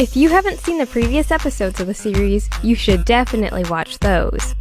If you haven't seen the previous episodes of the series, you should definitely watch those.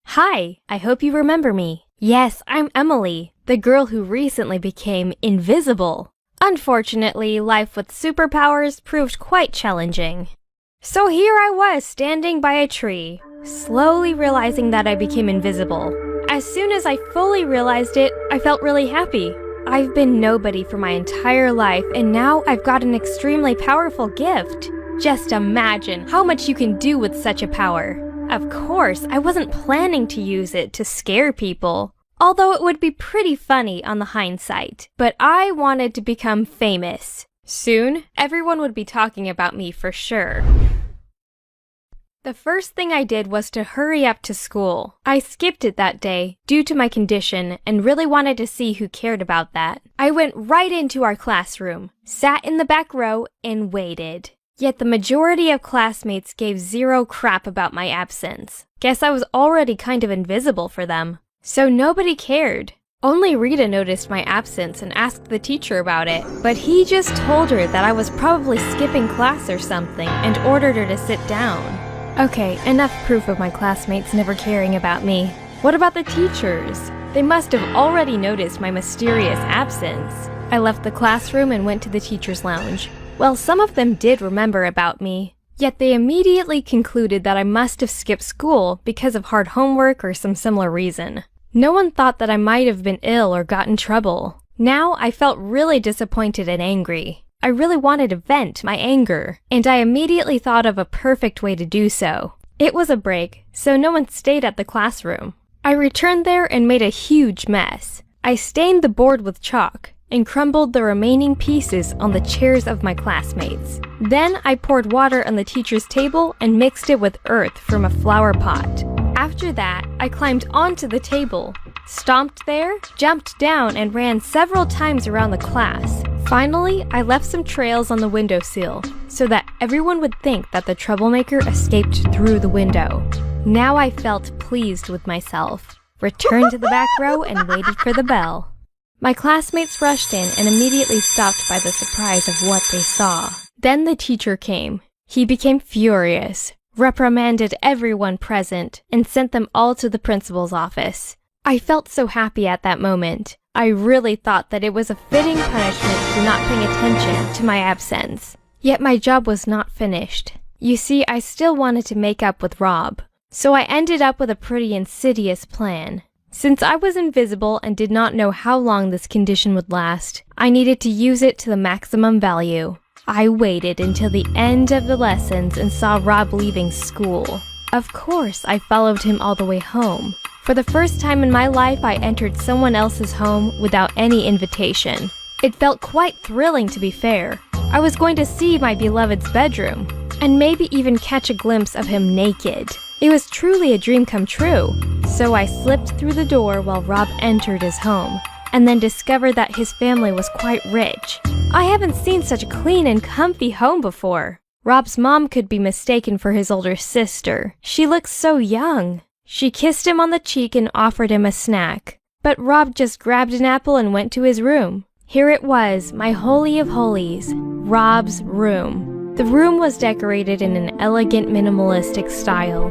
Hi, I hope you remember me. Yes, I'm Emily, the girl who recently became invisible. Unfortunately, life with superpowers proved quite challenging. So here I was, standing by a tree, slowly realizing that I became invisible. As soon as I fully realized it, I felt really happy. I've been nobody for my entire life, and now I've got an extremely powerful gift. Just imagine how much you can do with such a power. Of course, I wasn't planning to use it to scare people, although it would be pretty funny on the hindsight. But I wanted to become famous. Soon, everyone would be talking about me for sure. The first thing I did was to hurry up to school. I skipped it that day due to my condition and really wanted to see who cared about that. I went right into our classroom, sat in the back row, and waited. Yet the majority of classmates gave zero crap about my absence. Guess I was already kind of invisible for them. So nobody cared. Only Rita noticed my absence and asked the teacher about it, but he just told her that I was probably skipping class or something and ordered her to sit down. Okay, enough proof of my classmates never caring about me. What about the teachers? They must have already noticed my mysterious absence. I left the classroom and went to the teacher's lounge. Well, some of them did remember about me, yet they immediately concluded that I must have skipped school because of hard homework or some similar reason. No one thought that I might have been ill or got in trouble. Now I felt really disappointed and angry. I really wanted to vent my anger, and I immediately thought of a perfect way to do so. It was a break, so no one stayed at the classroom. I returned there and made a huge mess. I stained the board with chalk and crumbled the remaining pieces on the chairs of my classmates. Then I poured water on the teacher's table and mixed it with earth from a flower pot. After that, I climbed onto the table, stomped there, jumped down, and ran several times around the class. Finally, I left some trails on the windowsill so that everyone would think that the troublemaker escaped through the window. Now I felt pleased with myself, returned to the back row, and waited for the bell. My classmates rushed in and immediately stopped by the surprise of what they saw. Then the teacher came. He became furious, reprimanded everyone present, and sent them all to the principal's office. I felt so happy at that moment. I really thought that it was a fitting punishment for not paying attention to my absence. Yet my job was not finished. You see, I still wanted to make up with Rob. So I ended up with a pretty insidious plan. Since I was invisible and did not know how long this condition would last, I needed to use it to the maximum value. I waited until the end of the lessons and saw Rob leaving school. Of course, I followed him all the way home. For the first time in my life, I entered someone else's home without any invitation. It felt quite thrilling, to be fair. I was going to see my beloved's bedroom, and maybe even catch a glimpse of him naked. It was truly a dream come true. So I slipped through the door while Rob entered his home, and then discovered that his family was quite rich. I haven't seen such a clean and comfy home before. Rob's mom could be mistaken for his older sister. She looks so young. She kissed him on the cheek and offered him a snack. But Rob just grabbed an apple and went to his room. Here it was, my holy of holies, Rob's room. The room was decorated in an elegant minimalistic style.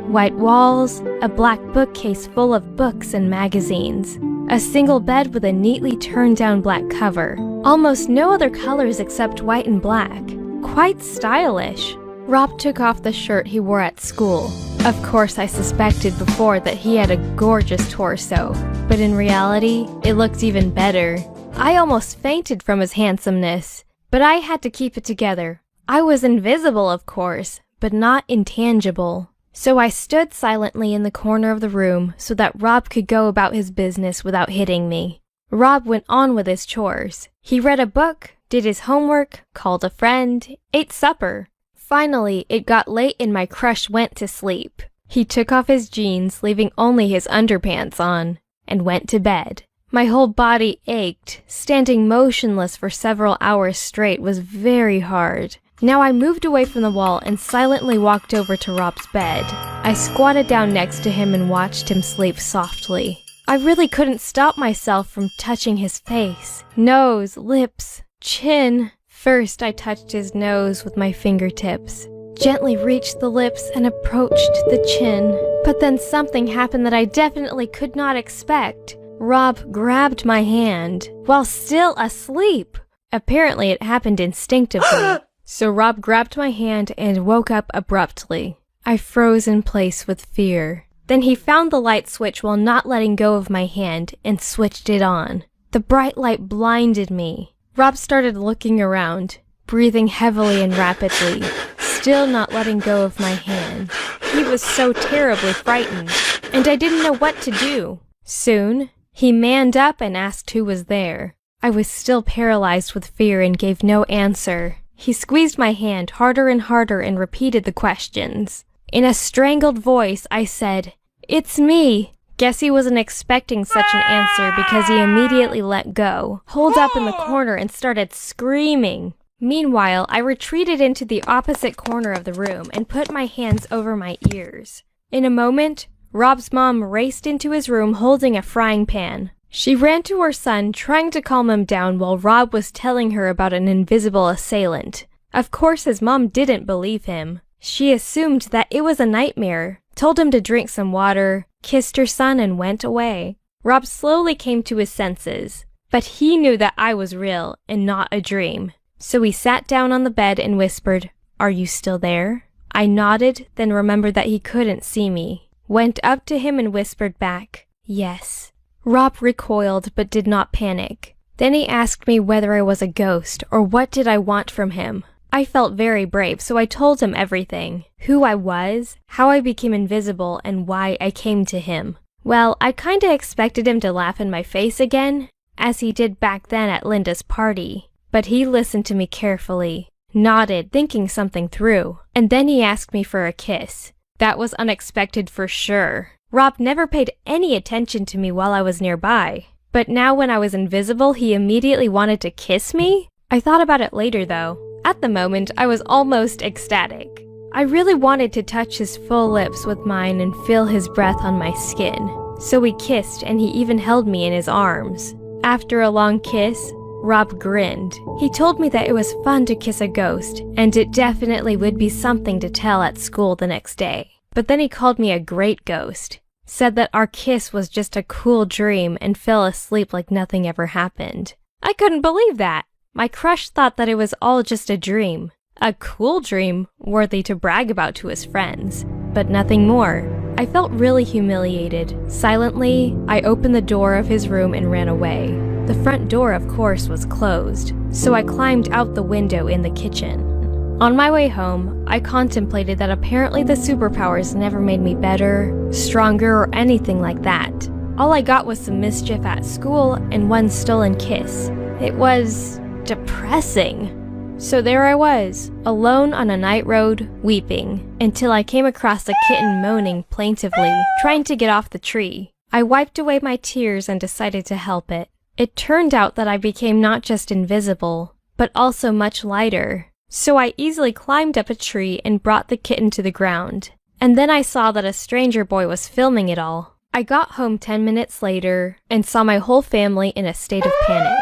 White walls, a black bookcase full of books and magazines, a single bed with a neatly turned down black cover. Almost no other colors except white and black. Quite stylish. Rob took off the shirt he wore at school. Of course, I suspected before that he had a gorgeous torso, but in reality, it looked even better. I almost fainted from his handsomeness, but I had to keep it together. I was invisible, of course, but not intangible. So I stood silently in the corner of the room so that Rob could go about his business without hitting me. Rob went on with his chores. He read a book, did his homework, called a friend, ate supper. Finally, it got late and my crush went to sleep. He took off his jeans, leaving only his underpants on, and went to bed. My whole body ached. Standing motionless for several hours straight was very hard. Now I moved away from the wall and silently walked over to Rob's bed. I squatted down next to him and watched him sleep softly. I really couldn't stop myself from touching his face, nose, lips, chin. First, I touched his nose with my fingertips, gently reached the lips and approached the chin. But then something happened that I definitely could not expect. Rob grabbed my hand while still asleep. Apparently, it happened instinctively. So Rob grabbed my hand and woke up abruptly. I froze in place with fear. Then he found the light switch while not letting go of my hand and switched it on. The bright light blinded me. Rob started looking around, breathing heavily and rapidly, still not letting go of my hand. He was so terribly frightened, and I didn't know what to do. Soon, he manned up and asked who was there. I was still paralyzed with fear and gave no answer. He squeezed my hand harder and harder and repeated the questions. In a strangled voice, I said, "It's me." Guess he wasn't expecting such an answer because he immediately let go, holed up in the corner and started screaming. Meanwhile, I retreated into the opposite corner of the room and put my hands over my ears. In a moment, Rob's mom raced into his room holding a frying pan. She ran to her son, trying to calm him down while Rob was telling her about an invisible assailant. Of course, his mom didn't believe him. She assumed that it was a nightmare, told him to drink some water, kissed her son, and went away. Rob slowly came to his senses, but he knew that I was real and not a dream. So he sat down on the bed and whispered, "Are you still there?" I nodded, then remembered that he couldn't see me. Went up to him and whispered back, "Yes." Rob recoiled but did not panic. Then he asked me whether I was a ghost or what did I want from him. I felt very brave, so I told him everything. Who I was, how I became invisible, and why I came to him. Well, I kinda expected him to laugh in my face again, as he did back then at Linda's party. But he listened to me carefully, nodded, thinking something through, and then he asked me for a kiss. That was unexpected for sure. Rob never paid any attention to me while I was nearby. But now when I was invisible, he immediately wanted to kiss me? I thought about it later though. At the moment, I was almost ecstatic. I really wanted to touch his full lips with mine and feel his breath on my skin. So we kissed and he even held me in his arms. After a long kiss, Rob grinned. He told me that it was fun to kiss a ghost, and it definitely would be something to tell at school the next day. But then he called me a great ghost, said that our kiss was just a cool dream, and fell asleep like nothing ever happened. I couldn't believe that. My crush thought that it was all just a dream. A cool dream, worthy to brag about to his friends, but nothing more. I felt really humiliated. Silently, I opened the door of his room and ran away. The front door, of course, was closed, so I climbed out the window in the kitchen. On my way home, I contemplated that apparently the superpowers never made me better, stronger, or anything like that. All I got was some mischief at school and one stolen kiss. It was depressing. So there I was, alone on a night road, weeping, until I came across a kitten moaning plaintively, trying to get off the tree. I wiped away my tears and decided to help it. It turned out that I became not just invisible, but also much lighter. So I easily climbed up a tree and brought the kitten to the ground. And then I saw that a stranger boy was filming it all. I got home 10 minutes later and saw my whole family in a state of panic.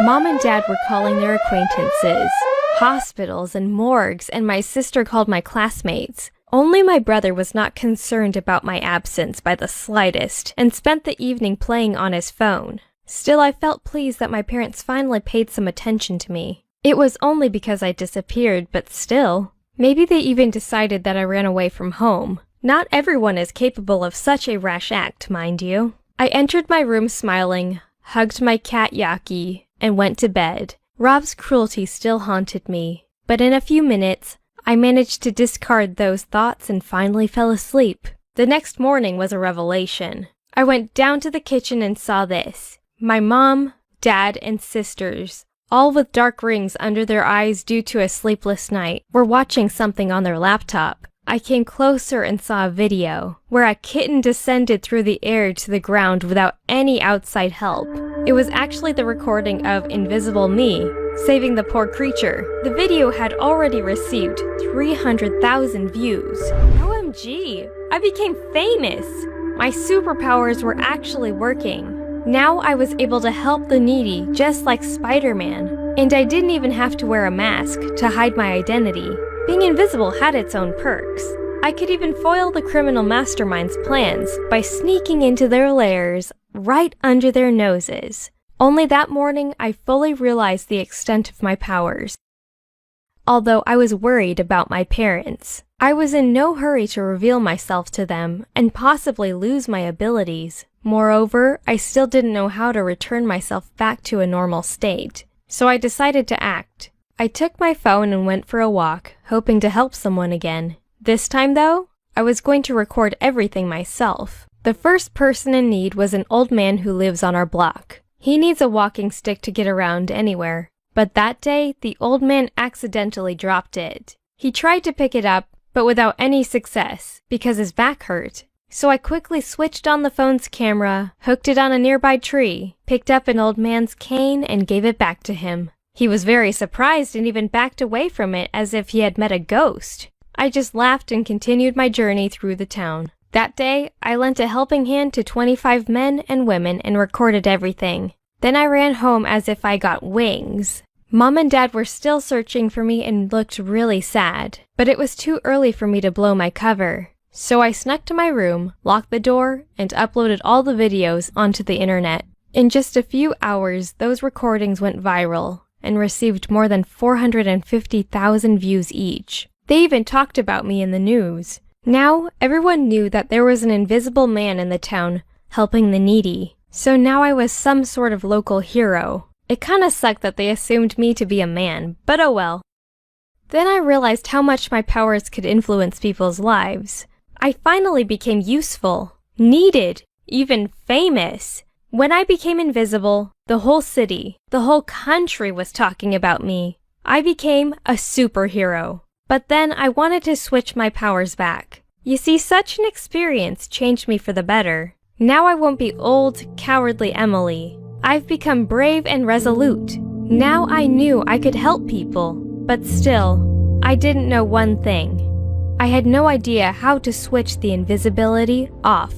Mom and Dad were calling their acquaintances, hospitals and morgues, and my sister called my classmates. Only my brother was not concerned about my absence by the slightest and spent the evening playing on his phone. Still, I felt pleased that my parents finally paid some attention to me. It was only because I disappeared, but still. Maybe they even decided that I ran away from home. Not everyone is capable of such a rash act, mind you. I entered my room smiling, hugged my cat Yaki, and went to bed. Rob's cruelty still haunted me, but in a few minutes, I managed to discard those thoughts and finally fell asleep. The next morning was a revelation. I went down to the kitchen and saw this. My mom, dad, and sisters, all with dark rings under their eyes due to a sleepless night, were watching something on their laptop. I came closer and saw a video where a kitten descended through the air to the ground without any outside help. It was actually the recording of Invisible Me, saving the poor creature. The video had already received 300,000 views. OMG, I became famous! My superpowers were actually working. Now I was able to help the needy just like Spider-Man, and I didn't even have to wear a mask to hide my identity. Being invisible had its own perks. I could even foil the criminal mastermind's plans by sneaking into their lairs right under their noses. Only that morning, I fully realized the extent of my powers. Although I was worried about my parents, I was in no hurry to reveal myself to them and possibly lose my abilities. Moreover, I still didn't know how to return myself back to a normal state, so I decided to act. I took my phone and went for a walk, hoping to help someone again. This time, though, I was going to record everything myself. The first person in need was an old man who lives on our block. He needs a walking stick to get around anywhere. But that day, the old man accidentally dropped it. He tried to pick it up, but without any success, because his back hurt. So I quickly switched on the phone's camera, hooked it on a nearby tree, picked up an old man's cane, and gave it back to him. He was very surprised and even backed away from it as if he had met a ghost. I just laughed and continued my journey through the town. That day, I lent a helping hand to 25 men and women and recorded everything. Then I ran home as if I got wings. Mom and Dad were still searching for me and looked really sad, but it was too early for me to blow my cover. So I snuck to my room, locked the door, and uploaded all the videos onto the internet. In just a few hours, those recordings went viral and received more than 450,000 views each. They even talked about me in the news. Now, everyone knew that there was an invisible man in the town helping the needy. So now I was some sort of local hero. It kinda sucked that they assumed me to be a man, but oh well. Then I realized how much my powers could influence people's lives. I finally became useful, needed, even famous. When I became invisible, the whole city, the whole country was talking about me. I became a superhero. But then I wanted to switch my powers back. You see, such an experience changed me for the better. Now I won't be old, cowardly Emily. I've become brave and resolute. Now I knew I could help people, but still, I didn't know one thing. I had no idea how to switch the invisibility off.